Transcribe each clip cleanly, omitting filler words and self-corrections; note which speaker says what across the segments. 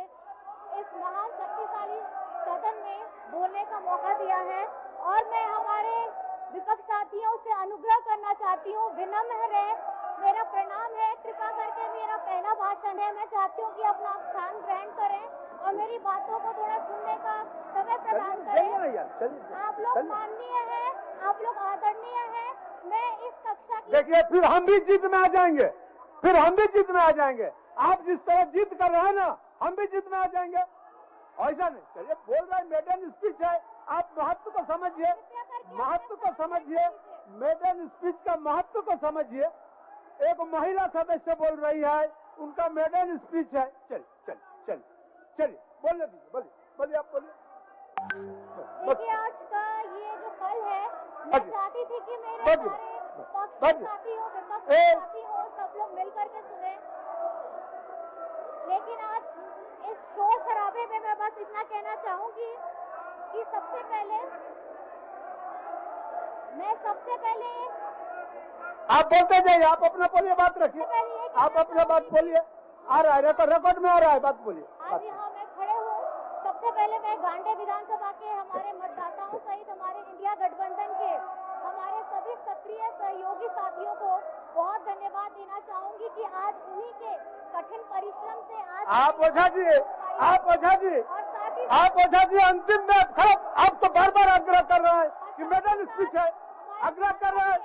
Speaker 1: मुझे इस महान शक्तिशाली सदन में बोलने का मौका दिया है। और मैं हमारे विपक्ष साथियों से अनुग्रह करना चाहती हूँ, विनम्र रहे, मेरा प्रणाम है, कृपा करके मेरा पहला भाषण है। मैं चाहती हूँ कि अपना स्थान ग्रहण करें और मेरी बातों को थोड़ा सुनने का समय प्रदान करें। आप लोग माननीय हैं, आप लोग आदरणीय हैं। मैं इस कक्षा की
Speaker 2: देखिए, फिर हम भी जीत में आ जाएंगे, फिर हम भी जीत में आ जाएंगे। आप जिस तरह जीत कर रहे हैं ना, हम भी जीत में आ जाएंगे। ऐसा नहीं, चलिए बोल रहे हैं, मेडन स्पीच है, आप महत्व को समझिए, महत्व को समझिए, मेडन स्पीच का महत्व को समझिए। एक महिला सदस्य बोल रही है, उनका मेडन स्पीच है। चलिए चलिए चलिए चलिए, बोलिए दीजिए, बोलिए बोलिए, आप बोलिए।
Speaker 1: देखिए, आज का ये जो पल है, मैं चाहती थी कि मेरे सारे पक्ष साथी हो, विपक्ष साथी हो, सब लोग मिलकर के सुने। लेकिन आज इस शोर शराबे में मैं बस इतना कहना चाहूंगी कि सबसे पहले
Speaker 2: आप बोलते जाइए, आप अपना बोलिए, बात रखिए, आप अपना बात बोलिए। आ रहा है रिकॉर्ड में, आ रहा है, बात बोलिए।
Speaker 1: आज यहाँ मैं खड़े हूँ, सबसे पहले मैं गांडे विधानसभा के हमारे मतदाताओं सहित हमारे इंडिया गठबंधन के हमारे सभी सक्रिय सहयोगी साथियों को बहुत धन्यवाद देना चाहूंगी कि आज उन्हीं के कठिन परिश्रम से आज
Speaker 2: आप ओझा जी, आप ओझा जी,
Speaker 1: और साथ ही
Speaker 2: आप ओझा जी अंतिम में खड़े, आप तो बार बार आग्रह कर रहे हैं कि मेडन स्पीच है, आग्रह कर रहे हैं,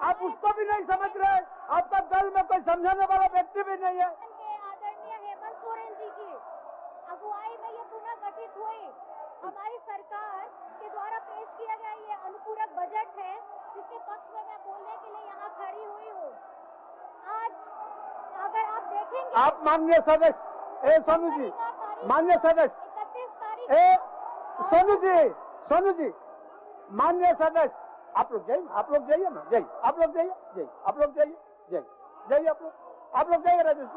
Speaker 2: आप उसको भी नहीं समझ रहे। आपका दल में कोई समझाने वाला व्यक्ति भी नहीं है।
Speaker 1: आदरणीय हेमंत सोरेन जी की अगुवाई में ये पुनर्गठित हुई हमारी सरकार के द्वारा पेश किया गया ये अनुपूरक बजट है, जिसके पक्ष में मैं बोलने के लिए यहाँ खड़ी हुई हूँ। आज अगर आप देखेंगे,
Speaker 2: आप माननीय सदस्य सोनू जी, माननीय सदस्य
Speaker 1: 31 तारीख
Speaker 2: सोनू जी, माननीय सदस्य, आप लोग जाइए, आप लोग जाइए ना, जाइए, आप लोग जाइए, जाइए, आप लोग जाइए, जाइए, जाइए, आप लोग जाइए। राजेश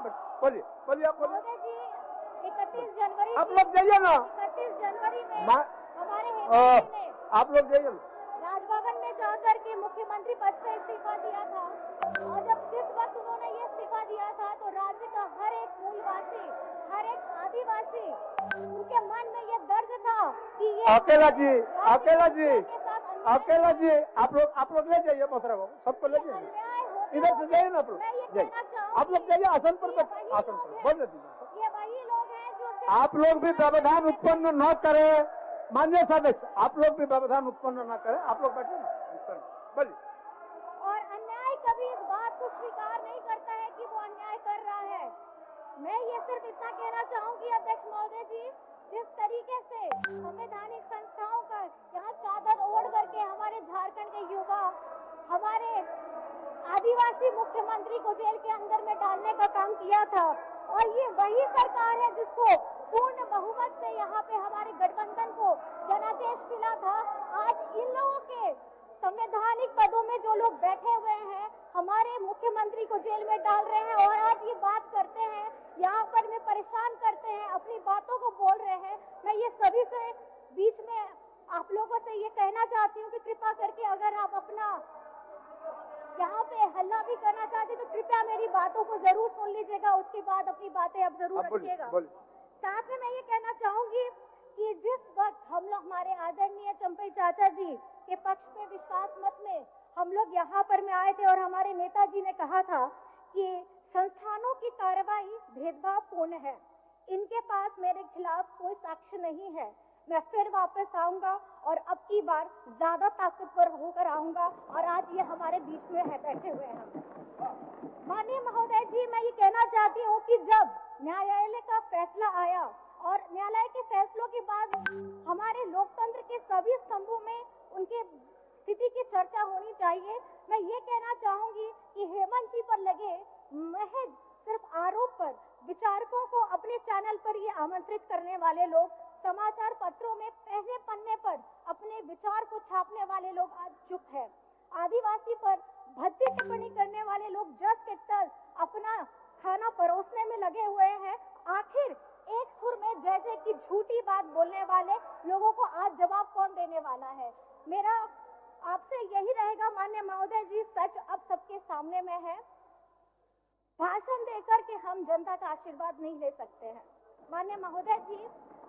Speaker 2: बोलिए, बोलिए, आप बोलिए।
Speaker 1: 31 जनवरी
Speaker 2: आप लोग जाइए ना,
Speaker 1: 31 जनवरी में हमारे हेमंत जी ने
Speaker 2: आप लोग जाइए ना,
Speaker 1: राजभवन में जाकर के मुख्यमंत्री पद से इस्तीफा दिया था। और जब जिस वक्त उन्होंने ये इस्तीफा दिया था, तो राज्य का हर एक मूलवासी, हर एक आदिवासी, उनके मन में ये दर्द था कि ये
Speaker 2: अकेला जी, आप लोग ले जाइए, मोहतरम बाबू, सबको ले जाइए, इधर से जाइए ना, आप लोग जाइए, आप लोग जाइए, आसन पर बोल दीजिए।
Speaker 1: ये वही लोग हैं जो
Speaker 2: आप लोग भी व्यवधान उत्पन्न न करें, माननीय सदस्य, आप लोग भी व्यवधान उत्पन्न न करें, आप लोग बैठे ना, बोलिए।
Speaker 1: और अन्याय कभी इस बात को स्वीकार नहीं करता है कि वो अन्याय कर रहा है। मैं ये सिर्फ इतना कहना चाहूंगी अध्यक्ष महोदय जी, जिस तरीके से संवैधानिक संस्थाओं का यहाँ चादर ओढ़ करके हमारे झारखंड के युवा हमारे आदिवासी मुख्यमंत्री को जेल के अंदर में डालने का काम किया था, और ये वही सरकार है जिसको पूर्ण बहुमत से यहाँ पे हमारे गठबंधन को जनादेश मिला था। आज इन लोगों के संवैधानिक पदों में जो लोग बैठे हुए हैं, हमारे मुख्यमंत्री को जेल में डाल रहे हैं और आज ये बात करते हैं, यहाँ पर में परेशान करते हैं, अपनी बातों को बोल रहे हैं। मैं ये सभी से बीच में आप लोगों से ये कहना चाहती हूँ कि कृपा करके अगर आप अपना यहाँ पे हल्ला भी करना चाहते तो कृपया मेरी बातों को जरूर सुन लीजिएगा, उसके बाद अपनी बातें आप जरूर रखिएगा। साथ में मैं ये कहना चाहूंगी कि जिस वक्त हम लोग हमारे आदरणीय चंपई चाचा जी के पक्ष में विश्वास मत में हम लोग यहाँ पर में आए थे और हमारे नेताजी ने कहा था कि संस्थानों की कार्रवाई भेदभावपूर्ण है, इनके पास मेरे खिलाफ कोई साक्ष्य नहीं है, मैं फिर वापस आऊंगा और अब की बार ज्यादा ताकतवर होकर आऊंगा, और आज ये हमारे बीच में है, बैठे हुए हैं। माननीय महोदय जी, मैं ये कहना चाहती हूँ कि जब न्यायालय का फैसला आया और न्यायालय के फैसलों के बाद हमारे लोकतंत्र के सभी स्तंभों में उनके स्थिति की चर्चा होनी चाहिए। मैं ये कहना चाहूंगी कि हेमंत जी पर लगे महज सिर्फ आरोप पर विचारकों को अपने चैनल पर ये आमंत्रित करने वाले लोग, समाचार पत्रों में पहले पन्ने पर अपने विचार को छापने वाले लोग आज चुप है। आदिवासी पर भद्दी टिप्पणी करने वाले लोग जस के तस अपना खाना परोसने में लगे हुए हैं। आखिर एक सुर में जय जय की झूठी बात बोलने वाले लोगों को आज जवाब कौन देने वाला है? मेरा आपसे यही रहेगा माननीय महोदय जी, सच अब सबके सामने में है। भाषण देकर के हम जनता का आशीर्वाद नहीं ले सकते हैं। माननीय महोदय जी,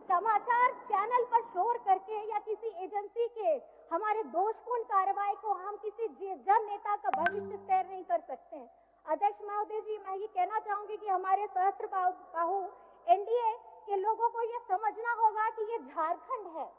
Speaker 1: समाचार चैनल पर शोर करके या किसी एजेंसी के हमारे दोषपूर्ण कार्रवाई को हम किसी जन नेता का भविष्य तय नहीं कर सकते हैं। अध्यक्ष महोदय जी, मैं ये कहना चाहूंगी कि हमारे सहस्त्र बाहु एनडीए के लोगों को ये समझना होगा कि ये झारखंड है।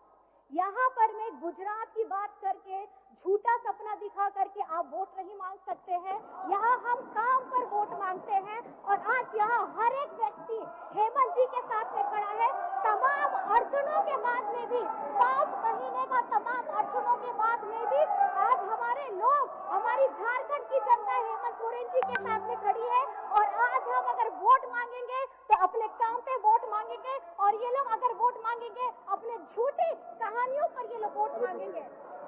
Speaker 1: यहाँ पर मैं गुजरात की बात करके झूठा सपना दिखा करके आप वोट नहीं मांग सकते हैं। यहाँ हम काम पर वोट मांगते हैं और आज यहाँ हर एक व्यक्ति हेमंत जी के साथ में खड़ा है। तमाम अड़चनों के बाद में भी 5 महीने का तमाम अड़चनों के बाद में भी आज हमारे लोग, हमारी झारखंड की जनता हेमंत सोरेन जी के साथ में खड़ी है। और आज हम अगर वोट मांगेंगे तो अपने काम पे वोट मांगेंगे और ये लोग अगर वोट मांगेंगे अपने झूठी कहानियों पर ये लोग वोट मांगेंगे।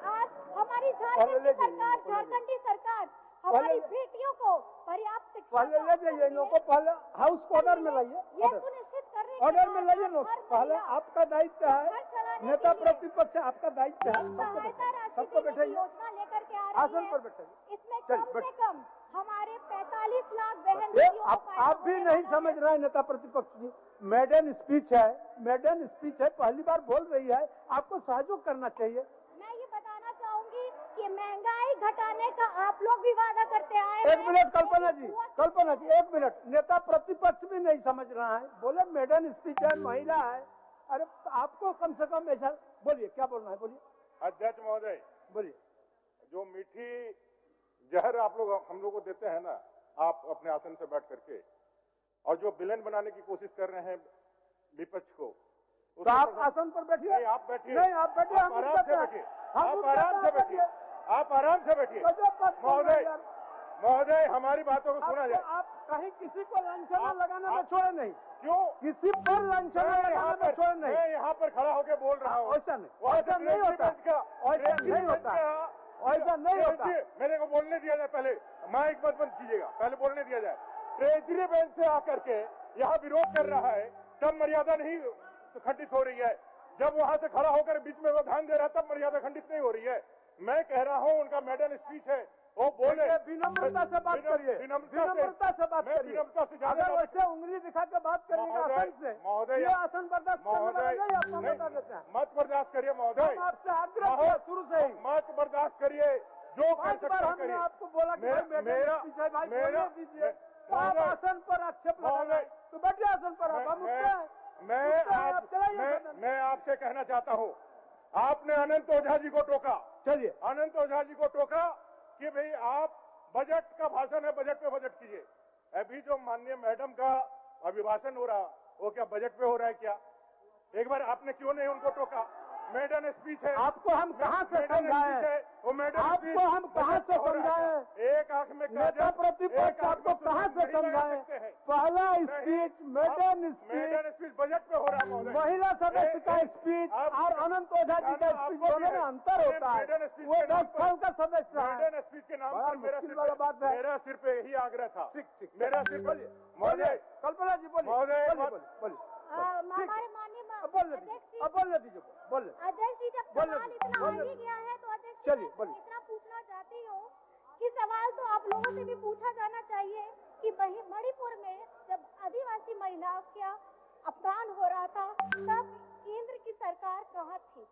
Speaker 1: आज हमारी झारखंड सरकार, झारखंडी सरकार हमारी बेटियों को पर्याप्त शिक्षा
Speaker 2: पहले हाउस को ऑर्डर में लाइए,
Speaker 1: ये सुनिश्चित करने
Speaker 2: ऑर्डर में लाइए ना। पहले आपका दायित्व है, नेता प्रतिपक्ष आपका दायित्व है। सबको बैठाइए,
Speaker 1: योजना लेकर के आ
Speaker 2: आसन
Speaker 1: रही
Speaker 2: पर
Speaker 1: है।
Speaker 2: बैठाइए।
Speaker 1: इसमें कम से कम हमारे 45 लाख बहन
Speaker 2: आप भी नहीं समझ रहे हैं नेता प्रतिपक्ष जी। मेडन स्पीच है, मेडन स्पीच है, पहली बार बोल रही है, आपको सहयोग करना चाहिए।
Speaker 1: मैं ये बताना चाहूंगी कि महंगाई घटाने का आप लोग भी वादा करते आए हैं।
Speaker 2: 1 मिनट कल्पना जी, 1 मिनट। नेता प्रतिपक्ष भी नहीं समझ रहा है, बोले मेडन स्पीच है, महिला है। अरे आपको कम से कम ऐसा बोलिए, क्या बोलना है बोलिए।
Speaker 3: अध्यक्ष महोदय,
Speaker 2: बोलिए।
Speaker 3: जो मीठी जहर आप लोग हम लोग को देते हैं ना, आप अपने आसन से बैठ करके, और जो विलेन बनाने की कोशिश कर रहे हैं विपक्ष को,
Speaker 2: तो आप आसन पर बैठिए।
Speaker 3: नहीं, आप बैठिए।
Speaker 2: नहीं, आप बैठिए,
Speaker 3: आप आराम से बैठिए, आप आराम से बैठिए, आप आराम से बैठिए। महोदय, हमारी बातों को सुना जाए।
Speaker 2: आप कहीं किसी को लांछना लगाने में छोड़े नहीं।
Speaker 3: क्यों?
Speaker 2: किसी पर लांछना लगाने में छोड़े नहीं।
Speaker 3: मैं यहाँ पर खड़ा होकर बोल रहा हूँ।
Speaker 2: ऐसा नहीं, ऐसा नहीं होता, ऐसा नहीं होता, ऐसा नहीं होता।
Speaker 3: मेरे को बोलने दिया जाए, पहले माइक मत बंद कीजिएगा, पहले बोलने दिया जाए। ट्रेजरी बेंच से आकर के यहाँ विरोध कर रहा है, तब मर्यादा नहीं खंडित हो रही है। जब वहां से खड़ा होकर बीच में वो ध्यान दे रहा है, तब मर्यादा खंडित नहीं हो रही है। मैं कह रहा हूँ, उनका मेडन स्पीच है, वो बोले।
Speaker 2: विनम्रता से बात करिए, विनम्रता से बात करिए।
Speaker 3: विनम्रता से ज्यादा
Speaker 2: अगर वैसे उंगली दिखा के बात करिएगा आसन से,
Speaker 3: महोदय,
Speaker 2: ये आसन बर्दाश्त करने वाला नहीं, आपको बता देते हैं।
Speaker 3: मत बर्दाश्त करिए महोदय,
Speaker 2: हम आपसे आग्रह किया शुरू से ही।
Speaker 3: मत बर्दाश्त करिए, जो कर सकते हैं
Speaker 2: हमने
Speaker 3: करिए।
Speaker 2: आपको बोला कि मेरा दीजिए, तो आप आसन पर आक्षेप लगाए, तो बैठिए आसन पर। आप हम उठते हैं,
Speaker 3: मैं आपसे कहना चाहता हूँ, आपने अनंत ओझा जी को टोका।
Speaker 2: चलिए,
Speaker 3: अनंत ओझा जी को टोका कि भाई आप बजट का भाषण है, बजट पे बजट कीजिए। अभी जो माननीय मैडम का अभिभाषण हो रहा, वो क्या बजट पे हो रहा है क्या? एक बार आपने क्यों नहीं उनको टोका? मेडन स्पीच है।
Speaker 2: आपको हम कहाँ से समझाएं?
Speaker 3: वो मेडन
Speaker 2: आपको हम कहाँ से समझाएं?
Speaker 3: एक आंख में
Speaker 2: नेता प्रतिपक्ष आपको कहाँ से समझाएं? पहला स्पीच मेडन
Speaker 3: स्पीच बजट पे हो रहा है महोदय।
Speaker 2: महिला सदस्य का स्पीच और अनंत ओझा जी का स्पीच, दोनों में अंतर होता है। वो 10 साल का सदस्य है।
Speaker 3: मेडन स्पीच के नाम पर मेरा सिर पे यही आग्रह था।
Speaker 2: ठीक,
Speaker 3: मेरा सिर पे। महोदय,
Speaker 2: कल्पना जी बोलिए।
Speaker 3: महोदय,
Speaker 2: बोलिए।
Speaker 1: हमारे माननीय
Speaker 2: बोलने दीजिए, बोलिए।
Speaker 1: अध्यक्ष जी, जब सवाल इतना आ ही गया है तो अध्यक्ष जी,
Speaker 2: चलिए,
Speaker 1: मैं इतना पूछना चाहती हूँ कि सवाल तो आप लोगों से भी पूछा जाना चाहिए कि मणिपुर में जब आदिवासी महिलाओं का अपमान हो रहा था, तब केंद्र की सरकार कहाँ थी?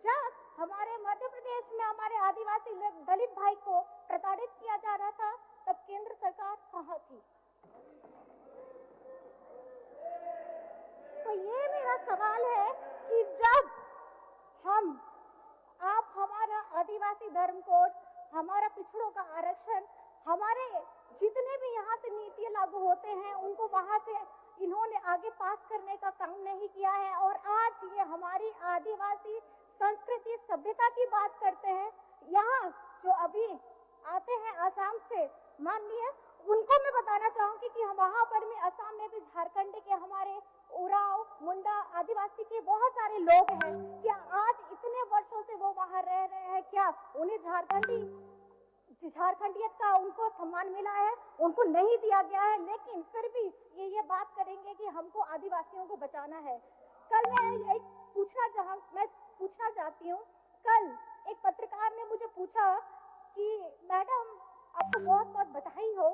Speaker 1: जब हमारे मध्य प्रदेश में हमारे आदिवासी दलित भाई को प्रताड़ित किया जा रहा था, तब केंद्र सरकार कहाँ थी? तो ये मेरा सवाल है कि जब आप हमारा आदिवासी धर्म कोड, हमारा पिछड़ों का आरक्षण, हमारे जितने भी यहाँ से नीतियाँ लागू होते हैं, उनको वहाँ से इन्होंने आगे पास करने का काम नहीं किया है, और आज ये हमारी आदिवासी संस्कृति सभ्यता की बात करते हैं। यहाँ जो अभी आते हैं आसाम से माननीय, उनको मैं बताना चाहूंगी कि वहाँ पर में असम में भी झारखंड के हमारे उराव, मुंडा आदिवासी के बहुत सारे लोग हैं। क्या आज इतने वर्षों से वो वहाँ रह रहे हैं, क्या उन्हें झारखंडियत का उनको सम्मान मिला है? उनको नहीं दिया गया है, लेकिन फिर भी ये बात करेंगे कि हमको आदिवासियों को बचाना है। कल मैं पूछना चाहती हूँ, कल एक पत्रकार ने मुझे पूछा कि मैडम आपको बहुत बहुत बधाई हो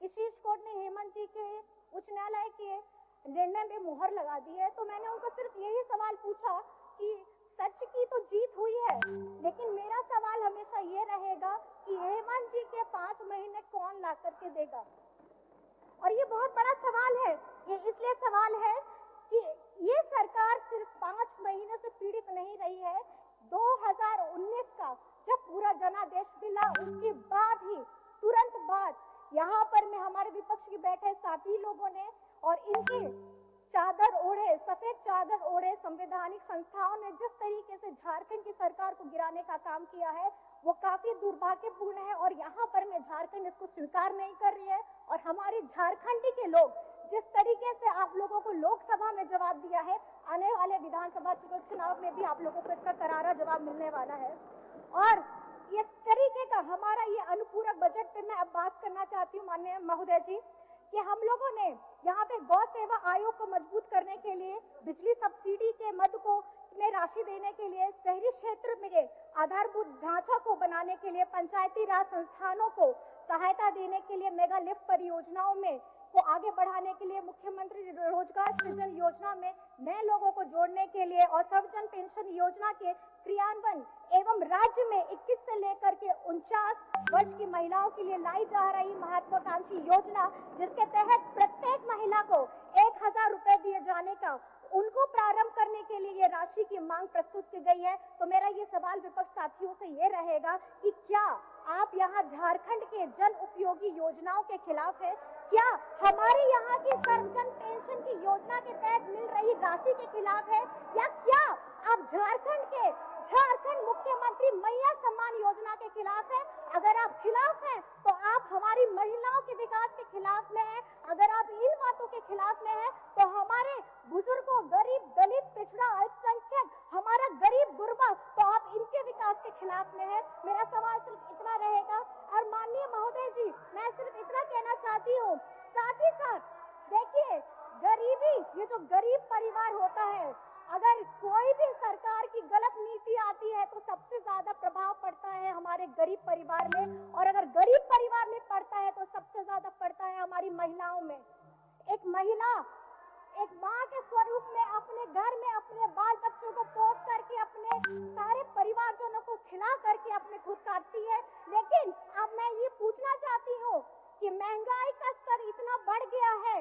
Speaker 1: कि शीर्ष कोर्ट ने हेमंत जी के उच्च न्यायालय के निर्णय में मुहर लगा दी है, तो मैंने उनको सिर्फ यही सवाल पूछा कि सच की तो जीत हुई है, लेकिन मेरा सवाल हमेशा ये रहेगा कि हेमंत जी के 5 महीने कौन ला करके देगा। और ये बहुत बड़ा सवाल है। ये इसलिए सवाल है कि ये सरकार सिर्फ 5 महीने से पीड़ित नहीं रही है। 2019 का जब पूरा जनादेश मिला, उसके बाद ही तुरंत बाद यहाँ पर में हमारे विपक्ष के बैठे साथी लोगों ने और इनके चादर ओढ़े, सफेद चादर ओढ़े संवैधानिक संस्थाओं ने जिस तरीके से झारखंड की सरकार को गिराने का काम किया है, वो काफी दुर्भाग्यपूर्ण है। और यहाँ पर में झारखंड इसको स्वीकार नहीं कर रही है। और हमारे झारखंडी के लोग जिस तरीके से आप लोगों को लोकसभा में जवाब दिया है, आने वाले विधानसभा चुनाव में भी आप लोगों को इसका करारा जवाब मिलने वाला है। और इस तरीके का हमारा ये अनुपूरक बजट पे मैं अब बात करना चाहती हूँ माननीय महोदय जी, कि हम लोगों ने यहाँ पे गौ सेवा आयोग को मजबूत करने के लिए, बिजली सब्सिडी के मद को में राशि देने के लिए, शहरी क्षेत्र में आधारभूत ढांचा को बनाने के लिए, पंचायती राज संस्थानों को सहायता देने के लिए, मेगा लिफ्ट परियोजनाओं में को आगे बढ़ाने के लिए, मुख्यमंत्री रोजगार सृजन योजना में नए लोगों को जोड़ने के लिए और सर्वजन पेंशन योजना के क्रियान्वयन एवं राज्य में 21 से लेकर के 49 वर्ष की महिलाओं के लिए लाई जा रही महत्वाकांक्षी योजना, जिसके तहत प्रत्येक महिला को 1000 रुपए दिए जाने का, उनको प्रारंभ करने के लिए ये राशि की मांग प्रस्तुत की गई है। तो मेरा ये सवाल विपक्ष साथियों से ये रहेगा कि क्या आप यहाँ झारखंड के जन उपयोगी योजनाओं के खिलाफ है? क्या हमारे यहाँ की सर्वजन पेंशन की योजना के तहत मिल रही राशि के खिलाफ है? या क्या आप झारखंड मुख्यमंत्री मैया सम्मान योजना के खिलाफ है? अगर आप खिलाफ हैं तो आप हमारी महिलाओं के विकास के खिलाफ में हैं। अगर आप इन बातों के खिलाफ में हैं तो हमारे बुजुर्गों, गरीब, दलित, पिछड़ा, अल्पसंख्यक, हमारा गरीब गुरबा, तो आप इनके विकास के खिलाफ में हैं। मेरा सवाल सिर्फ इतना रहेगा। और माननीय महोदय जी, मैं सिर्फ इतना कहना चाहती हूँ, साथ ही साथ देखिए, गरीबी, ये जो गरीब परिवार होता है, अगर कोई भी सरकार की गलत नीति आती है तो सबसे ज्यादा प्रभाव पड़ता है हमारे गरीब परिवार में। और अगर गरीब परिवार में पड़ता है तो सबसे ज्यादा पड़ता है हमारी महिलाओं में। एक महिला एक माँ के स्वरूप में अपने घर में अपने बाल बच्चों को पोस करके, अपने सारे परिवारजनों को खिला करके अपने खुद काटती है। लेकिन अब मैं ये पूछना चाहती हूँ कि महंगाई का स्तर इतना बढ़ गया है,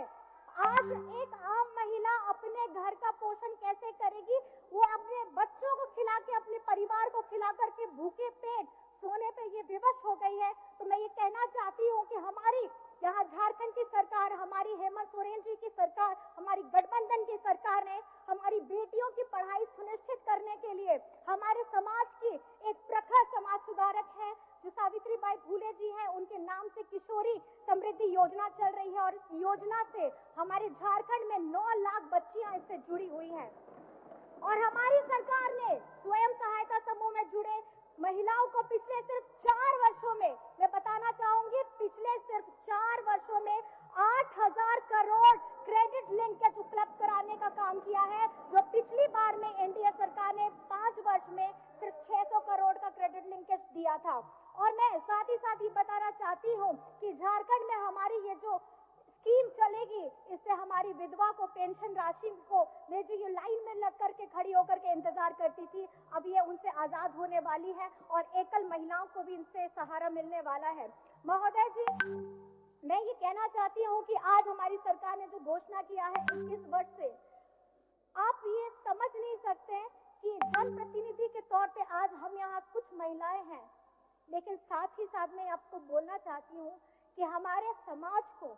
Speaker 1: आज एक आम महिला अपने घर का पोषण कैसे करेगी? वो अपने बच्चों को खिला के, अपने परिवार को खिला करके भूखे पेट सोने पे ये विवश हो गई है। तो मैं ये कहना चाहती हूँ कि हमारी यहाँ झारखंड की सरकार, हमारी हेमंत सोरेन जी की सरकार, हमारी गठबंधन की सरकार ने हमारी बेटियों की पढ़ाई सुनिश्चित करने के लिए हमारे समाज की एक प्रखर समाज सुधारक है जो सावित्रीबाई फुले जी हैं, उनके नाम से किशोरी समृद्धि योजना चल रही है। और इस योजना से हमारे झारखंड में 9 लाख बच्चियां इससे जुड़ी हुई हैं। और हमारी सरकार ने स्वयं सहायता समूह में जुड़े महिलाओं को पिछले सिर्फ 4 वर्षों में, मैं बताना चाहूंगी, पिछले सिर्फ 4 वर्षों में 8000 करोड़ क्रेडिट लिंकेज उपलब्ध कराने का काम किया है, जो पिछली बार में एनडीए सरकार ने 5 वर्ष में सिर्फ 600 करोड़ का क्रेडिट लिंकेज दिया था। और मैं साथ ही बताना चाहती हूँ कि झारखंड में हमारी ये जो स्कीम चलेगी, इससे हमारी विधवा को पेंशन राशि को, वे जो ये लाइन में लग करके खड़ी होकर के इंतजार करती थी, अब ये उनसे आजाद होने वाली है और एकल महिलाओं को भी इनसे सहारा मिलने वाला है। महोदय जी, मैं ये कहना चाहती हूँ कि आज हमारी सरकार ने जो घोषणा किया है 21 वर्ष से, आप ये समझ नहीं सकते कि जनप्रतिनिधि के तौर पे आज हम यहाँ कुछ महिलाएं हैं, लेकिन साथ ही साथ मैं आपको बोलना चाहती हूँ कि हमारे समाज को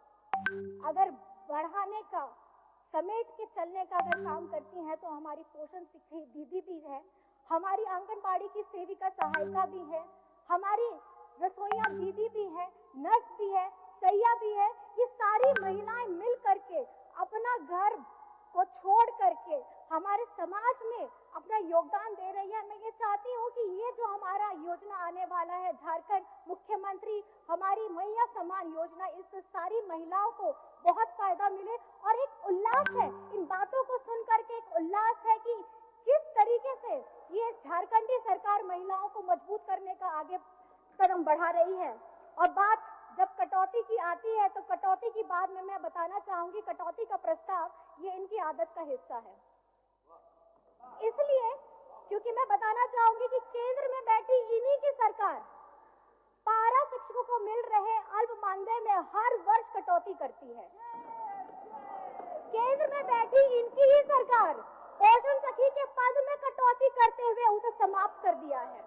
Speaker 1: अगर बढ़ाने का, समेट के चलने का अगर काम करती हैं तो हमारी पोषण दीदी भी है, हमारी आंगनबाड़ी की सेविका सहायिका भी है, हमारी रसोइया दीदी भी है, नर्स भी है, सैया भी है। ये सारी महिलाएं मिल करके अपना घर को छोड़ करके हमारे समाज में अपना योगदान दे रही है। मैं ये चाहती हूँ कि ये जो हमारा योजना आने वाला है, झारखंड मुख्यमंत्री हमारी मैया सम्मान योजना, इससे सारी महिलाओं को बहुत फायदा मिले। और एक उल्लास है, इन बातों को सुन करके एक उल्लास है कि किस तरीके से ये झारखंडी सरकार महिलाओं को मजबूत करने का आगे कदम बढ़ा रही है। और बात जब कटौती की आती है तो कटौती की बात में मैं बताना चाहूंगी, कटौती का प्रस्ताव ये इनकी आदत का हिस्सा है। इसलिए क्योंकि मैं बताना चाहूंगी कि केंद्र में बैठी इन्हीं की सरकार पारा शिक्षकों को मिल रहे अल्प मानदेय में हर वर्ष कटौती करती है। केंद्र में बैठी इनकी ही सरकार पोषण सखी के पद में कटौती करते हुए उसे समाप्त कर दिया है।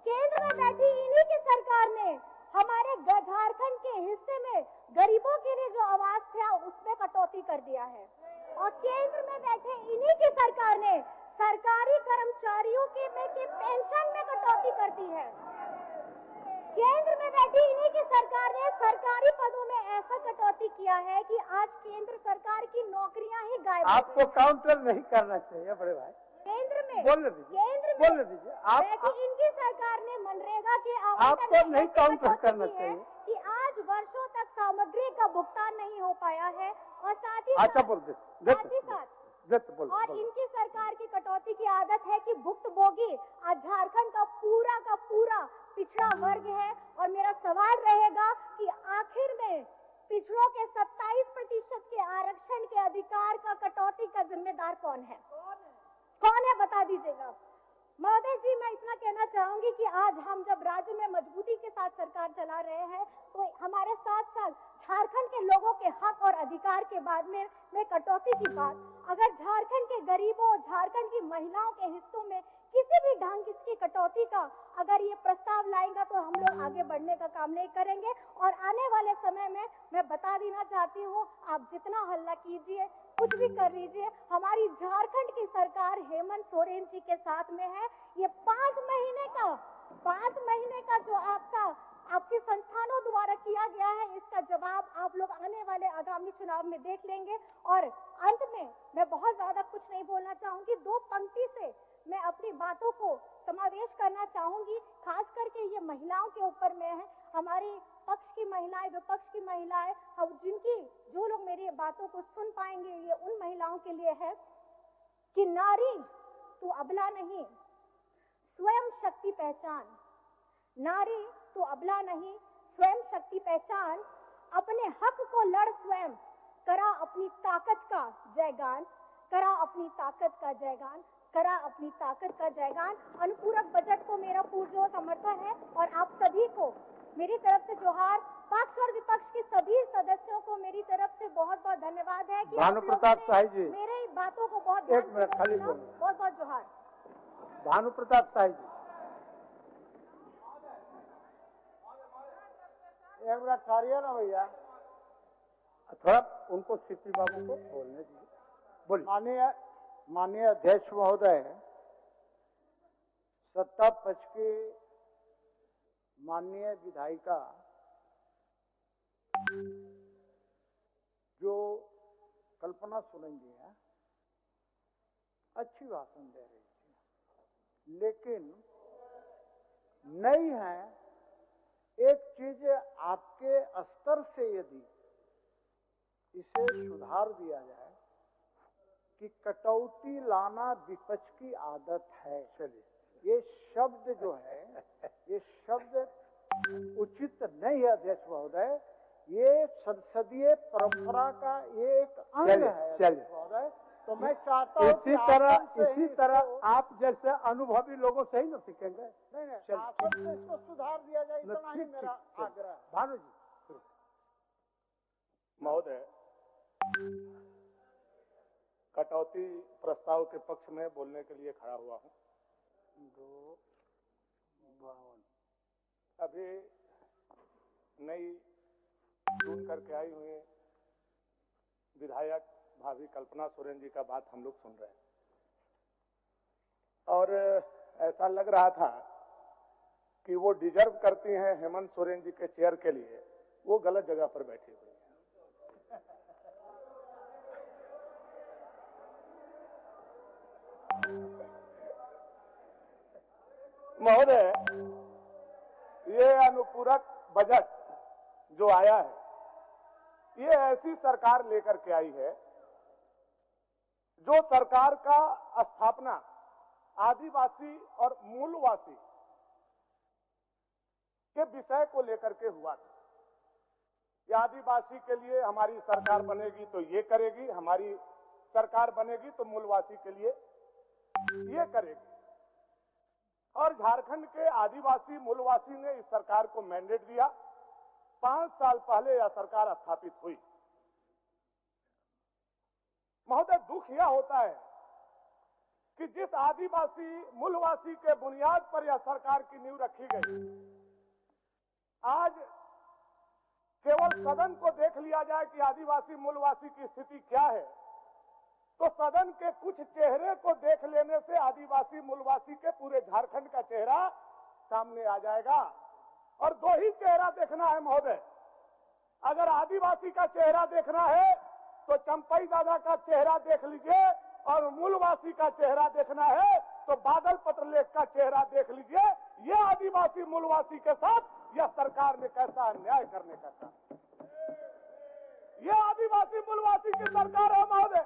Speaker 1: केंद्र में बैठी इन्हीं की सरकार ने हमारे झारखंड के हिस्से में गरीबों के लिए जो आवास था उसमें कटौती कर दिया है। और केंद्र में बैठे इन्हीं की सरकार ने सरकारी कर्मचारियों के पेंशन में कटौती कर दी है। केंद्र में बैठी इन्हीं की सरकार ने सरकारी पदों में ऐसा कटौती किया है कि आज केंद्र सरकार की नौकरियां ही गायब हो गई।
Speaker 2: आपको काउंटर नहीं करना चाहिए बड़े भाई।
Speaker 1: केंद्र में
Speaker 2: बोलने दीजिए आप
Speaker 1: बैठी इनकी सरकार ने मनरेगा के
Speaker 2: आपको नहीं काउंटर करना
Speaker 1: है
Speaker 2: चाहिए
Speaker 1: कि आज वर्षों तक सामग्री का भुगतान नहीं हो पाया है और साथ ही
Speaker 2: अच्छा
Speaker 1: साथ
Speaker 2: बोल
Speaker 1: और इनकी सरकार की कटौती की आदत है कि भुक्तभोगी आज झारखंड का पूरा पिछड़ा वर्ग है। और मेरा सवाल रहेगा कि आखिर में पिछड़ों के 27% के आरक्षण के अधिकार का कटौती का जिम्मेदार कौन है बता दीजिएगा। महोदय जी, मैं इतना कहना चाहूंगी कि आज हम जब राज्य में मजबूती के साथ सरकार चला रहे हैं तो हमारे साथ साथ झारखंड के लोगों के हक और अधिकार के बाद में कटौती की बात, अगर झारखंड के गरीबों, झारखंड की महिलाओं के हिस्सों में किसी भी ढंग की कटौती का अगर ये प्रस्ताव लाएगा तो हम लोग आगे बढ़ने का काम नहीं करेंगे। और आने वाले समय में मैं बता देना चाहती हूँ, आप जितना हल्ला कीजिए, कुछ भी कर लीजिए, हमारी झारखंड की सरकार हेमंत सोरेन जी के साथ में है। ये 5 महीने का जो आपके संस्थानों द्वारा किया गया है, इसका जवाब आप लोग आने वाले आगामी चुनाव में देख लेंगे। और अंत में मैं बहुत ज्यादा कुछ नहीं बोलना चाहूंगी, 2 पंक्ति से मैं अपनी बातों को समावेश करना चाहूंगी। खास करके ये महिलाओं के ऊपर में है, हमारी पक्ष की महिलाएं, विपक्ष की महिलाएं, जो लोग मेरी बातों को सुन पाएंगे, ये उन महिलाओं के लिए है कि नारी तू अबला नहीं, स्वयं शक्ति पहचान। नारी तू अबला नहीं, स्वयं शक्ति पहचान, अपने हक को लड़ स्वयं, करा अपनी ताकत का जयगान, करा अपनी ताकत का जयगान, करा अपनी ताकत का जयगान। अनुपूरक बजट को मेरा पुरजोर समर्थन है और आप सभी को मेरी तरफ से जोहार। पक्ष और विपक्ष के सभी सदस्यों को मेरी तरफ से बहुत बहुत धन्यवाद है कि
Speaker 2: भानु प्रताप शाही जी
Speaker 1: मेरी बातों को बहुत
Speaker 2: एक मिनट खाली
Speaker 1: बहुत बहुत जोहार।
Speaker 2: भानु प्रताप शाही जी एक मिनट ठहरिए ना भैया, थोड़ा उनको सीपी बाबू को बोलने दीजिए। बोलिए।
Speaker 4: माननीय अध्यक्ष महोदय, सत्ता पक्ष की माननीय विधायिका जो कल्पना सोरेन जी है, अच्छी भाषण दे रही थी, लेकिन नई है। एक चीज आपके स्तर से यदि इसे सुधार दिया जाए कि कटौती लाना विपक्ष की आदत है, चलिए ये शब्द जो है, ये शब्द उचित नहीं है अध्यक्ष महोदय। ये संसदीय परंपरा का एक अंग है अध्यक्ष महोदय। तो मैं चाहता हूँ
Speaker 2: इसी तरह आप जैसे अनुभवी लोगों से ही न सीखेंगे।
Speaker 4: नहीं, आसन से इसको सुधार दिया जाए, इतना ही मेरा आग्रह है।
Speaker 2: भानु जी।
Speaker 3: महोदय, कटौती प्रस्ताव के पक्ष में बोलने के लिए खड़ा हुआ हूं।
Speaker 4: 252
Speaker 3: अभी नई चुन करके आई हुई विधायक भाभी कल्पना सोरेन जी का बात हम लोग सुन रहे हैं और ऐसा लग रहा था कि वो डिजर्व करती हैं हेमंत सोरेन जी के चेयर के लिए, वो गलत जगह पर बैठी हुई है। महोदय, ये अनुपूरक बजट जो आया है, ये ऐसी सरकार लेकर के आई है जो सरकार का स्थापना आदिवासी और मूलवासी के विषय को लेकर के हुआ था। कि आदिवासी के लिए हमारी सरकार बनेगी तो ये करेगी, हमारी सरकार बनेगी तो मूलवासी के लिए ये करेगी। और झारखंड के आदिवासी मूलवासी ने इस सरकार को मैंडेट दिया। 5 साल पहले यह सरकार स्थापित हुई। महोदय, दुख यह होता है कि जिस आदिवासी मूलवासी के बुनियाद पर यह सरकार की नींव रखी गई, आज केवल सदन को देख लिया जाए कि आदिवासी मूलवासी की स्थिति क्या है, तो सदन के कुछ चेहरे को देख लेने से आदिवासी मूलवासी के पूरे झारखंड का चेहरा सामने आ जाएगा। और 2 ही चेहरा देखना है महोदय। अगर आदिवासी का चेहरा देखना है तो चंपई दादा का चेहरा देख लीजिए, और मूलवासी का चेहरा देखना है तो बादल पत्रलेख का चेहरा देख लीजिए। ये आदिवासी मूलवासी के साथ यह सरकार ने कैसा अन्याय करने का काम। ये आदिवासी मूलवासी की सरकार है महोदय।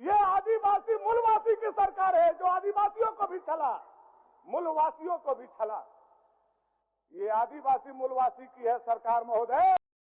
Speaker 3: ये आदिवासी मूलवासी की सरकार है, जो आदिवासियों को भी छला, मूलवासियों को भी छला। ये आदिवासी मूलवासी की है सरकार महोदय।